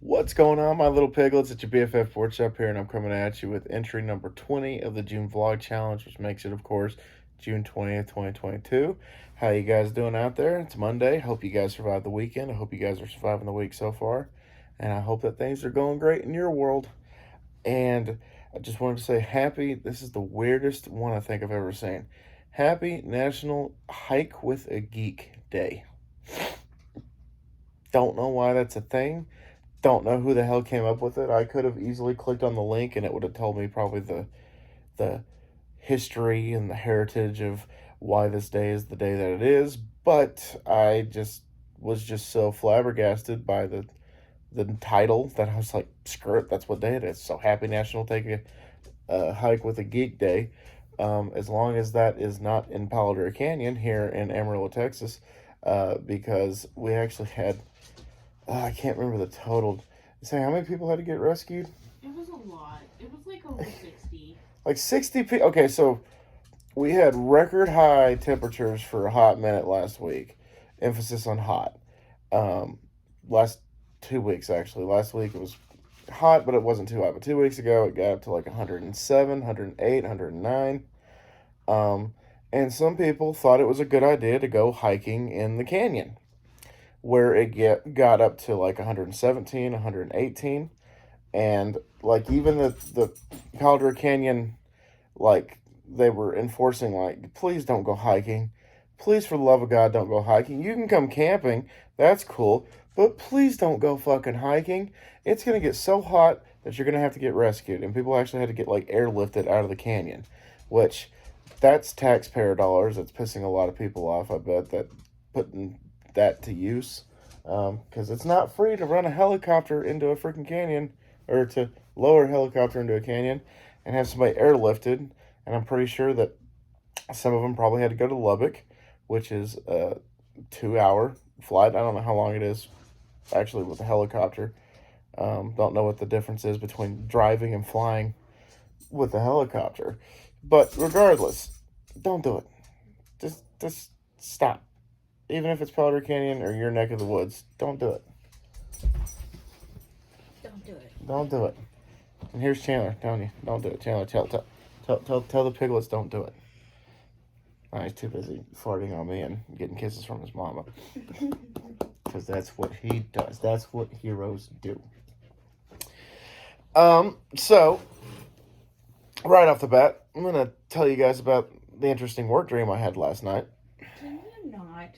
What's going on, my little piglets? It's your BFF Board Shop here, and I'm coming at you with entry number 20 of the June Vlog Challenge, which makes it, of course, June 20th, 2022. How you guys doing out there? It's Monday. Hope you guys survived the weekend. I hope you guys are surviving the week so far, and I hope that things are going great in your world. And I just wanted to say this is the weirdest one I think I've ever seen. Happy National Hike with a Geek Day. Don't know why that's a thing. Don't know who the hell came up with it. I could have easily clicked on the link and it would have told me probably the history and the heritage of why this day is the day that it is, but I just was just so flabbergasted by the title that I was like, screw it, that's what day it is. So happy National Take a Hike with a Geek Day. As long as that is not in Palo Duro Canyon here in Amarillo, Texas, because we actually had I can't remember the total. Say how many people had to get rescued? It was a lot. It was like over 60. Like 60 people. Okay, so we had record high temperatures for a hot minute last week. Emphasis on hot. Last 2 weeks, actually. Last week it was hot, but it wasn't too hot. But 2 weeks ago, it got up to like 107, 108, 109. And some people thought it was a good idea to go hiking in the canyon, where it got up to like 117, 118, and like even the Palo Duro Canyon, like they were enforcing like, please don't go hiking, please for the love of God don't go hiking. You can come camping, that's cool, but please don't go fucking hiking. It's gonna get so hot that you're gonna have to get rescued, and people actually had to get like airlifted out of the canyon, which that's taxpayer dollars. That's pissing a lot of people off. I bet that putting that to use, because it's not free to run a helicopter into a freaking canyon, or to lower a helicopter into a canyon and have somebody airlifted. And I'm pretty sure that some of them probably had to go to Lubbock, which is a 2 hour flight. I don't know how long it is actually with a helicopter. Don't know what the difference is between driving and flying with a helicopter. But regardless, don't do it. Just stop. Even if it's Powder Canyon or your neck of the woods, don't do it. Don't do it. Don't do it. And here's Chandler telling you, don't do it. Chandler, tell the piglets don't do it. Oh, he's too busy farting on me and getting kisses from his mama. Because that's what he does. That's what heroes do. So, right off the bat, I'm going to tell you guys about the interesting work dream I had last night. Can you not?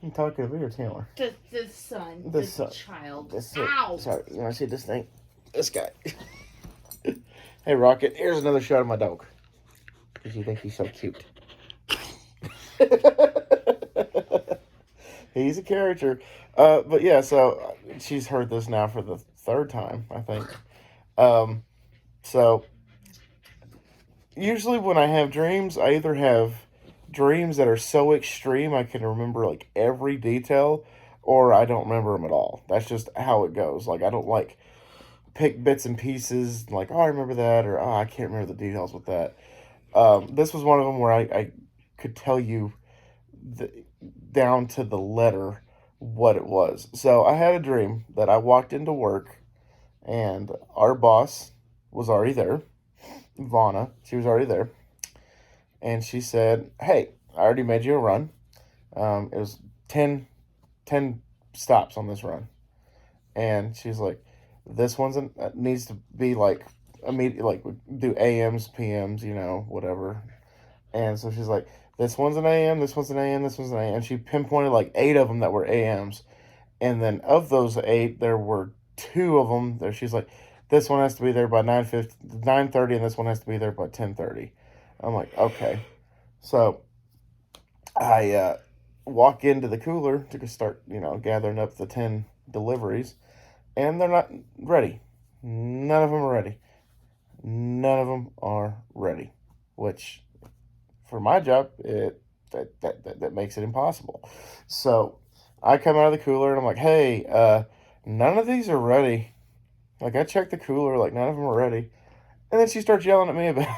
I'm talking to you or Taylor? The son. The child. Ow! Sorry, you want to see this thing? This guy. Hey, Rocket, here's another shot of my dog. Because you think he's so cute. He's a character. But yeah, so she's heard this now for the third time, I think. So, usually when I have dreams, I either have dreams that are so extreme I can remember like every detail, or I don't remember them at all. That's just how it goes. Like, I don't like pick bits and pieces, like, oh, I remember that, or oh, I can't remember the details with that. This was one of them where I could tell you down to the letter what it was. So I had a dream that I walked into work and our boss was already there. Vonna, she was already there. And she said, hey, I already made you a run. It was 10 stops on this run. And she's like, this one's needs to be like immediate, like do AMs, PMs, whatever. And so she's like, this one's an AM, this one's an AM, this one's an AM. And she pinpointed like 8 of them that were AMs. And then of those 8, there were 2 of them that she's like, this one has to be there by 9:30, and this one has to be there by 10:30. I'm like, okay. So I walk into the cooler to start, gathering up the 10 deliveries, and they're not ready. None of them are ready. None of them are ready, which for my job, that makes it impossible. So I come out of the cooler and I'm like, hey, none of these are ready. Like, I checked the cooler, like, none of them are ready. And then she starts yelling at me about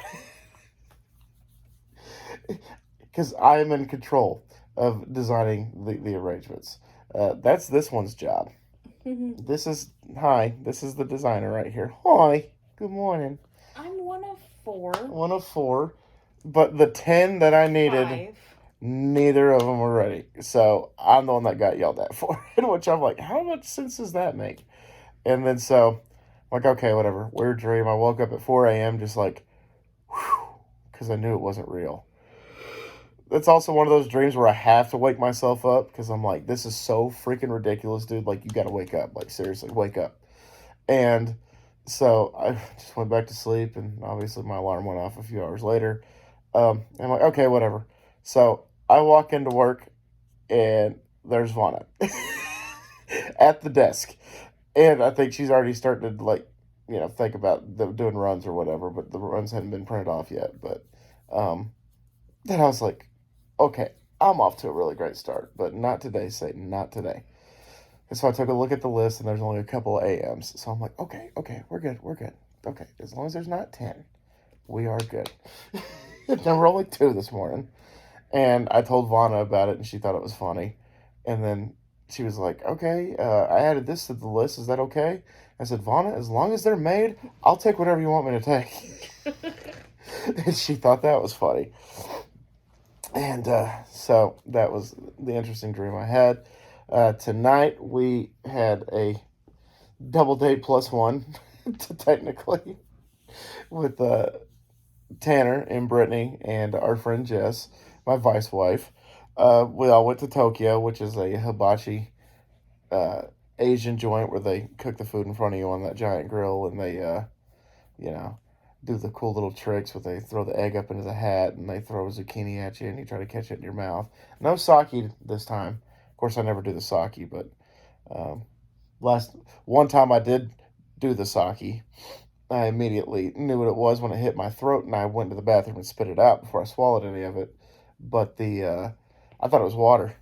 it. Because I'm in control of designing the arrangements. That's this one's job. This is the designer right here. Hi, good morning. I'm one of 4. One of 4, but the 10 that I needed, 5. neither of them were ready. So I'm the one that got yelled at for it, which I'm like, how much sense does that make? And then so, I'm like, okay, whatever. Weird dream. I woke up at 4 a.m. just like, whew, because I knew it wasn't real. It's also one of those dreams where I have to wake myself up because I'm like, this is so freaking ridiculous, dude. Like, you got to wake up. Like, seriously, wake up. And so I just went back to sleep, and obviously my alarm went off a few hours later. I'm like, okay, whatever. So I walk into work, and there's Vonna at the desk. And I think she's already starting to, like, think about doing runs or whatever, but the runs hadn't been printed off yet. But then I was like, okay, I'm off to a really great start, but not today, Satan, not today. And so I took a look at the list, and there's only a couple of AMs. So I'm like, okay, we're good. Okay, as long as there's not 10, we are good. There were only 2 this morning. And I told Vonna about it, and she thought it was funny. And then she was like, okay, I added this to the list. Is that okay? I said, Vonna, as long as they're made, I'll take whatever you want me to take. And she thought that was funny. And so that was the interesting dream I had. Tonight we had a double date plus 1, technically, with Tanner and Brittany and our friend Jess, my vice wife. We all went to Tokyo, which is a hibachi Asian joint where they cook the food in front of you on that giant grill, and they, do the cool little tricks where they throw the egg up into the hat and they throw a zucchini at you and you try to catch it in your mouth. No sake this time. Of course, I never do the sake, but one time I did do the sake. I immediately knew what it was when it hit my throat, and I went to the bathroom and spit it out before I swallowed any of it. But I thought it was water,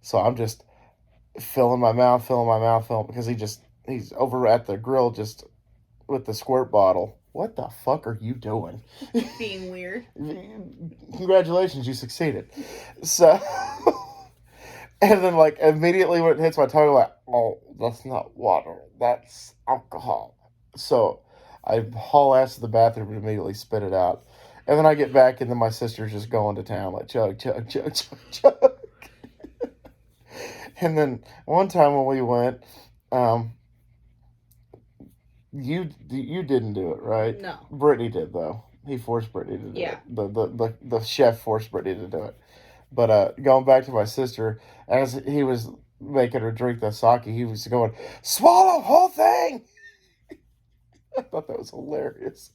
so I'm just filling my mouth, because he's over at the grill just with the squirt bottle. What the fuck are you doing? Being weird. Congratulations, you succeeded. So, and then like immediately when it hits my tongue, I'm like, oh, that's not water, that's alcohol. So I haul ass to the bathroom and immediately spit it out. And then I get back, and then my sister's just going to town, like, chug, chug, chug, chug, chug. And then one time when we went, you didn't do it, right? No. Brittany did, though. He forced Brittany to do it. The chef forced Brittany to do it. But going back to my sister, as he was making her drink the sake, he was going, swallow whole thing! I thought that was hilarious.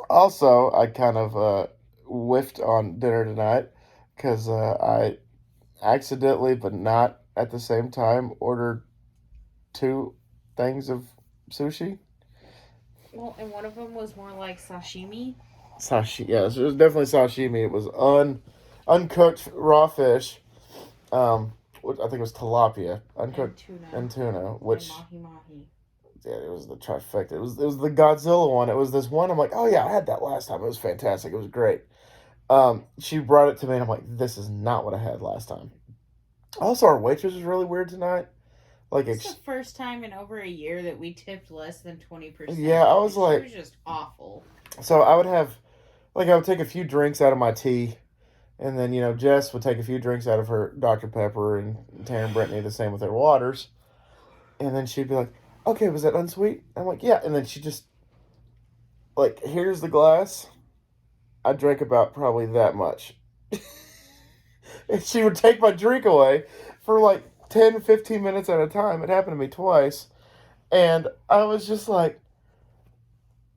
Also, I kind of whiffed on dinner tonight because I accidentally, but not at the same time, ordered 2 things of sushi. Well, and one of them was more like sashimi. Yes, it was definitely sashimi. It was uncooked raw fish. Which I think it was tilapia, uncooked, and tuna, which. And mahi. Yeah, it was the trifecta. It was the Godzilla one. It was this one. I'm like, oh yeah, I had that last time. It was fantastic. It was great. She brought it to me, and I'm like, this is not what I had last time. Also, our waitress was really weird tonight. Like, it's the first time in over a year that we tipped less than 20%. Yeah, I was like, it was just awful. So I would take a few drinks out of my tea, and then Jess would take a few drinks out of her Dr. Pepper, and Taryn and Brittany the same with their waters, and then she'd be like, okay, was that unsweet? I'm like, yeah. And then she just, like, here's the glass. I drank about probably that much. And she would take my drink away for like 10, 15 minutes at a time. It happened to me twice. And I was just like,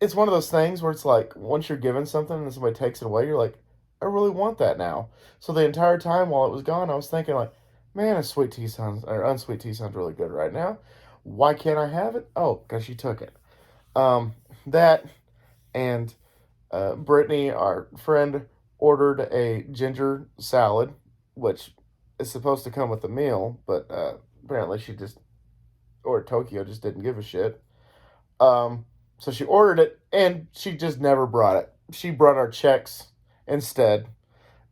it's one of those things where it's like, once you're given something and somebody takes it away, you're like, I really want that now. So the entire time while it was gone, I was thinking like, man, unsweet tea sounds really good right now. Why can't I have it? Oh, because she took it. That and Brittany, our friend, ordered a ginger salad, which is supposed to come with the meal, but apparently Tokyo just didn't give a shit. So she ordered it, and she just never brought it. She brought our checks instead,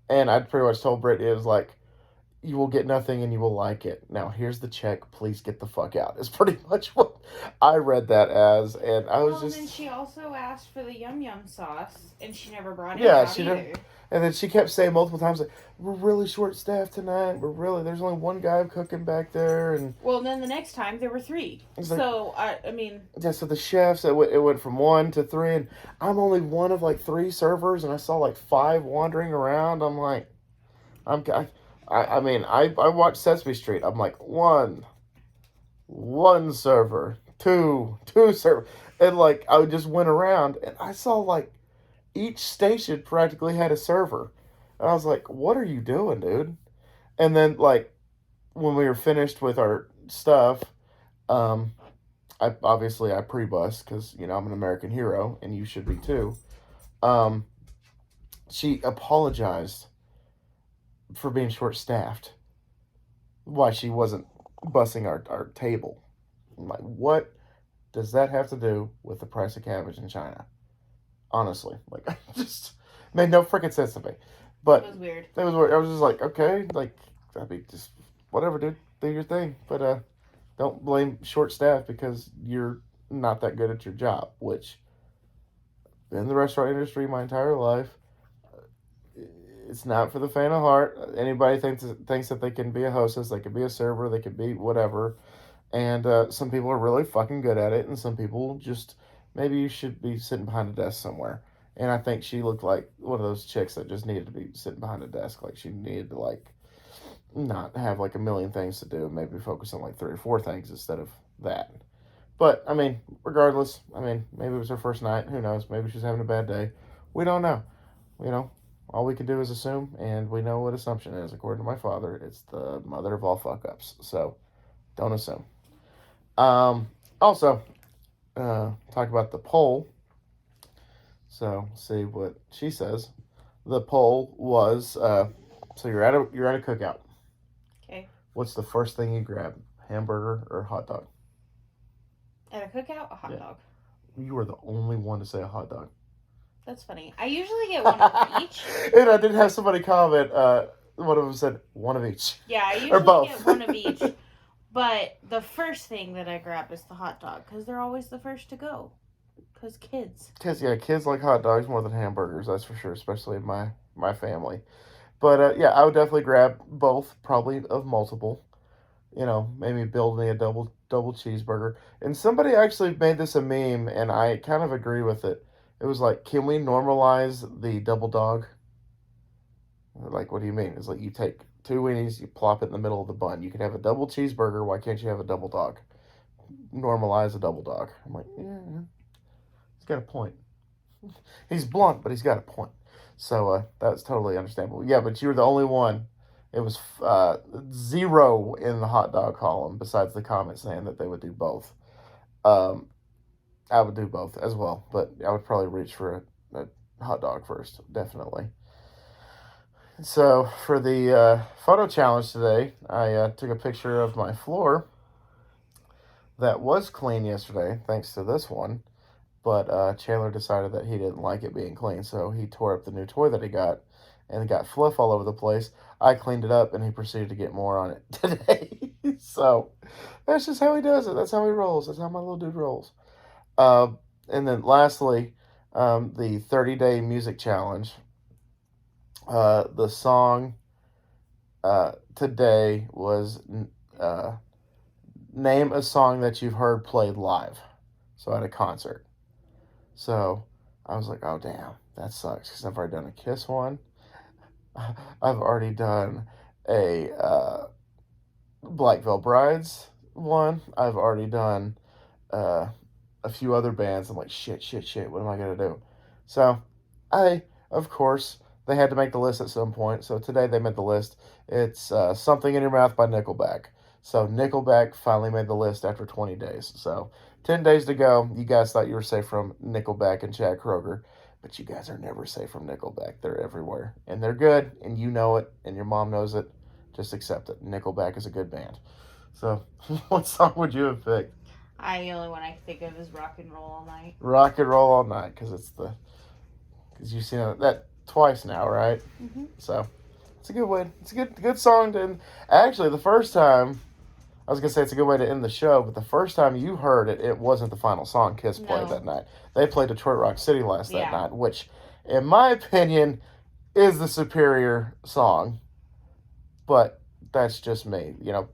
and I pretty much told Brittany, it was like, you will get nothing and you will like it. Now, here's the check. Please get the fuck out. Is pretty much what I read that as. And I was Well, and then just. she also asked for the yum yum sauce, and she never brought it Yeah, out she did. either. And then she kept saying multiple times, like, we're really short staffed tonight. There's only one guy cooking back there. And Well, then the next time there were three. it's like, So I mean, yeah, so the chefs, it went from one to three. And I'm only one of like three servers. And I saw like five wandering around. I'm like, I watched Sesame Street. I'm like, one server, two server. And like, I just went around and I saw like each station practically had a server. And I was like, what are you doing, dude? And then, like, when we were finished with our stuff, um, I pre-bus because, I'm an American hero and you should be too. Um, she apologized for being short-staffed. Why she wasn't bussing our table. I'm like, what does that have to do with the price of cabbage in China? Honestly, like, I just made no freaking sense to me. But it was weird. it was weird. I was just like, okay, like, I mean, just whatever, dude, do your thing. But don't blame short staff because you're not that good at your job. Which, in the restaurant industry, my entire life, it's not for the faint of heart. Anybody thinks that they can be a hostess, they can be a server, they can be whatever. And some people are really fucking good at it, and some people just maybe you should be sitting behind a desk somewhere. And I think she looked like one of those chicks that just needed to be sitting behind a desk, like she needed to like not have like a million things to do, maybe focus on like three or four things instead of that. But I mean, regardless, I mean, maybe it was her first night. Who knows? Maybe she's having a bad day. We don't know. You know, all we can do is assume, and we know what assumption is. According to my father, it's the mother of all fuck ups. So don't assume. Also, talk about the poll. So see what she says. The poll was so you're at a cookout. Okay. What's the first thing you grab? Hamburger or hot dog? At a cookout, a hot dog. You were the only one to say a hot dog. That's funny. I usually get one of each. And I did have somebody comment. One of them said one of each. Yeah, I usually or both. get one of each. But the first thing that I grab is the hot dog because they're always the first to go. Because kids. Kids like hot dogs more than hamburgers. That's for sure, especially in my family. But yeah, I would definitely grab both, probably of multiple. Maybe build me a double cheeseburger. And somebody actually made this a meme, and I kind of agree with it. It was like, can we normalize the double dog? Like, what do you mean? It's like you take two weenies, you plop it in the middle of the bun. You can have a double cheeseburger. Why can't you have a double dog? Normalize a double dog. I'm like, yeah, he's got a point. He's blunt, but he's got a point. So that's totally understandable. Yeah, but you were the only one. It was 0 in the hot dog column, besides the comment saying that they would do both. I would do both as well, but I would probably reach for a hot dog first, definitely. So for the photo challenge today, I took a picture of my floor that was clean yesterday, thanks to this one. But Chandler decided that he didn't like it being clean, so he tore up the new toy that he got, and it got fluff all over the place. I cleaned it up, and he proceeded to get more on it today. So that's just how he does it. That's how he rolls. That's how my little dude rolls. And then lastly, the 30-day music challenge. The song today was name a song that you've heard played live. So at a concert. So I was like, oh, damn, that sucks. Because I've already done a Kiss one. I've already done a Black Veil Brides one. I've already done a few other bands. I'm like, shit. What am I going to do? So of course, they had to make the list at some point. So today they made the list. It's Something in Your Mouth by Nickelback. So Nickelback finally made the list after 20 days. So 10 days to go. You guys thought you were safe from Nickelback and Chad Kroeger, but you guys are never safe from Nickelback. They're everywhere. And they're good, and you know it, and your mom knows it. Just accept it. Nickelback is a good band. So what song would you have picked? The only one I can think of is Rock and Roll All Night. Rock and Roll All Night, because you've seen that twice now, right? Mm-hmm. So It's a good way. It's a good song to end. Actually, the first time I was gonna say it's a good way to end the show, but the first time you heard it, it wasn't the final song Kiss played No. that night. They played Detroit Rock City last that Yeah. night, which, in my opinion, is the superior song. But that's just me. You know,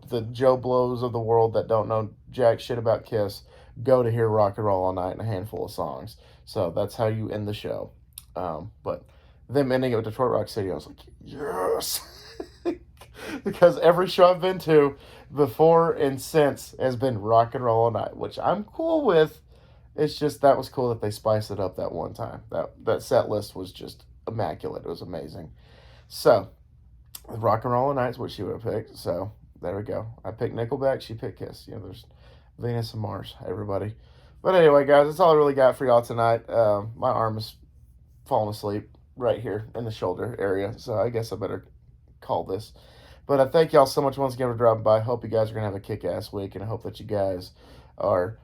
the Joe Blows of the world that don't know jack shit about Kiss go to hear Rock and Roll All Night and a handful of songs. So that's how you end the show. But them ending it with Detroit Rock City, I was like, yes. Because every show I've been to before and since has been Rock and Roll All Night, which I'm cool with. It's just that was cool that they spiced it up that one time. That set list was just immaculate. It was amazing. So Rock and Roll All Night is what she would have picked. So there we go. I picked Nickelback. She picked Kiss. You know, there's Venus and Mars. Everybody. But anyway, guys, that's all I really got for y'all tonight. My arm is falling asleep right here in the shoulder area, so I guess I better call this. But I thank y'all so much once again for dropping by. Hope you guys are going to have a kick-ass week, and I hope that you guys are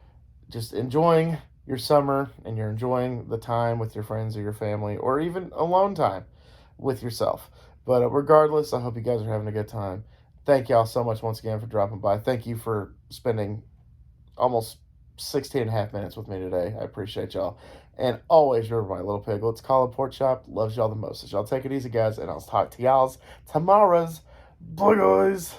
just enjoying your summer and you're enjoying the time with your friends or your family or even alone time with yourself. But regardless, I hope you guys are having a good time. Thank y'all so much once again for dropping by. Thank you for spending almost 16 and a half minutes with me today. I appreciate y'all. And always remember, my little piglets, Call Pork Chop loves y'all the most. So y'all take it easy, guys, and I'll talk to y'all's tomorrow's. Bye, guys.